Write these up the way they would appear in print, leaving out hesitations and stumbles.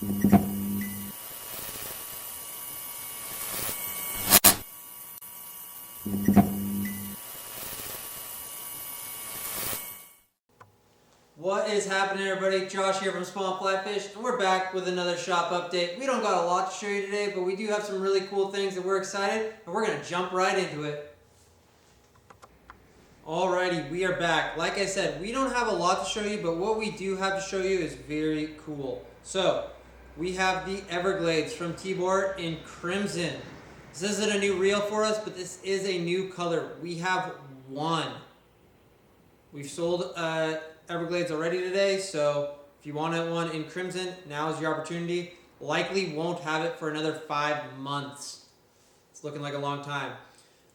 What is happening, everybody? Josh here from Spawn Flyfish, and we're back with another shop update. We don't got a lot to show you today, but we do have some really cool things that we're excited, and we're going to jump right into it. Alrighty, we are back. Like I said, we don't have a lot to show you, but what we do have to show you is very cool. So, we have the Everglades from Tibor in Crimson. This isn't a new reel for us, but this is a new color. We have one. We've sold Everglades already today, so if you wanted one in Crimson, now is your opportunity. Likely won't have it for another 5 months. It's looking like a long time.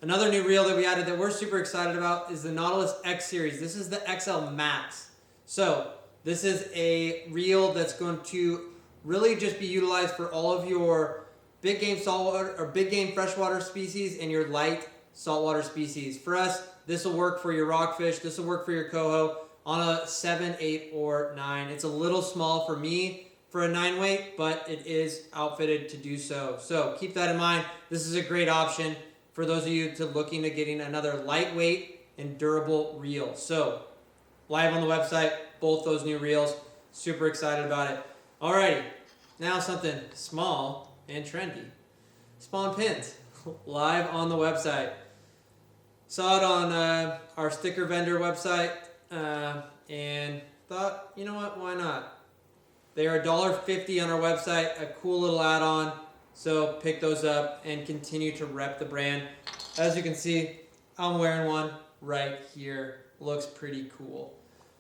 Another new reel that we added that we're super excited about is the Nautilus X Series. This is the XL Max. So this is a reel that's going to really just be utilized for all of your big game saltwater or big game freshwater species and your light saltwater species. For us, this will work for your rockfish. This will work for your coho on a 7, 8, or 9. It's a little small for me for a 9 weight, but it is outfitted to do so. So keep that in mind. This is a great option for those of you looking to getting another lightweight and durable reel. So live on the website, both those new reels. Super excited about it. Alrighty, now something small and trendy. Spawn pins, live on the website. Saw it on our sticker vendor website and thought, you know what, why not? They are $1.50 on our website, a cool little add-on. So pick those up and continue to rep the brand. As you can see, I'm wearing one right here. Looks pretty cool.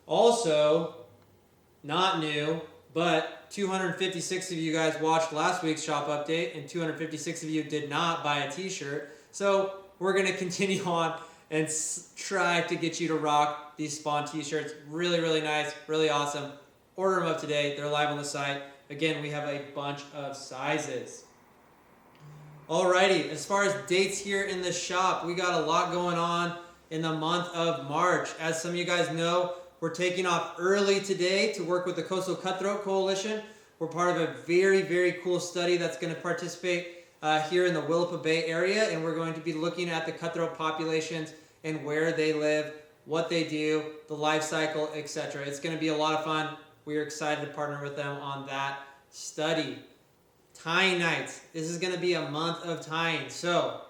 Also, not new, but 256 of you guys watched last week's shop update and 256 of you did not buy a t-shirt. So we're going to continue on and try to get you to rock these Spawn t-shirts. Really, really nice, really awesome. Order them up today. They're live on the site. Again, we have a bunch of sizes. Alrighty, as far as dates here in the shop, we got a lot going on in the month of March. As some of you guys know, we're taking off early today to work with the Coastal Cutthroat Coalition. We're part of a very, very cool study that's going to participate here in the Willapa Bay area, and we're going to be looking at the cutthroat populations and where they live, what they do, the life cycle, etc. It's going to be a lot of fun. We are excited to partner with them on that study. Tying nights. This is going to be a month of tying. So,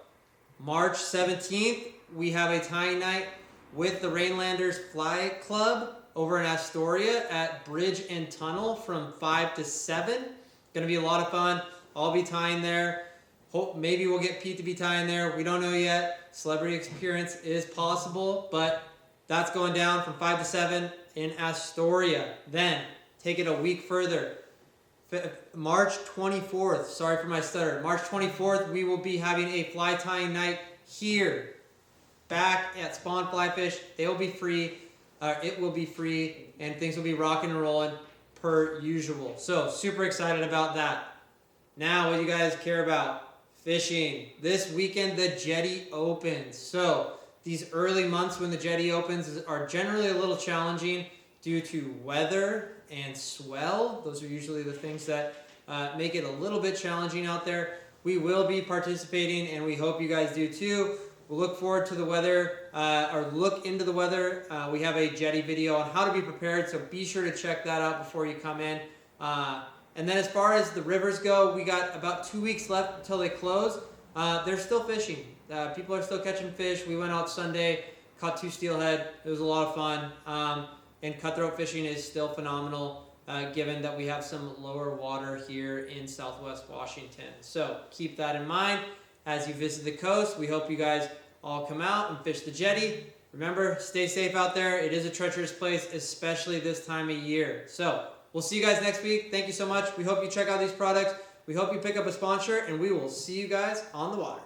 March 17th, we have a tying night with the Rainlanders Fly Club over in Astoria at Bridge and Tunnel from 5 to 7. Going to be a lot of fun. I'll be tying there. Hope maybe we'll get Pete to be tying there. We don't know yet. Celebrity experience is possible, but that's going down from 5 to 7 in Astoria. Then, take it a week further. March 24th, sorry for my stutter. March 24th, we will be having a fly tying night here, back at Spawn Flyfish. They will be free. It will be free, and things will be rocking and rolling per usual. So, super excited about that. Now, what you guys care about? Fishing. This weekend, the jetty opens. So, these early months when the jetty opens are generally a little challenging due to weather and swell. Those are usually the things that make it a little bit challenging out there. We will be participating, and we hope you guys do too. We'll look forward to the weather, or look into the weather. We have a jetty video on how to be prepared, so be sure to check that out before you come in. And then as far as the rivers go, we got about 2 weeks left until they close. They're still fishing. People are still catching fish. We went out Sunday, caught 2 steelhead. It was a lot of fun. And cutthroat fishing is still phenomenal, given that we have some lower water here in Southwest Washington. So keep that in mind as you visit the coast. We hope you guys all come out and fish the jetty. Remember, stay safe out there. It is a treacherous place, especially this time of year. So we'll see you guys next week. Thank you so much. We hope you check out these products. We hope you pick up a Spawn shirt, and we will see you guys on the water.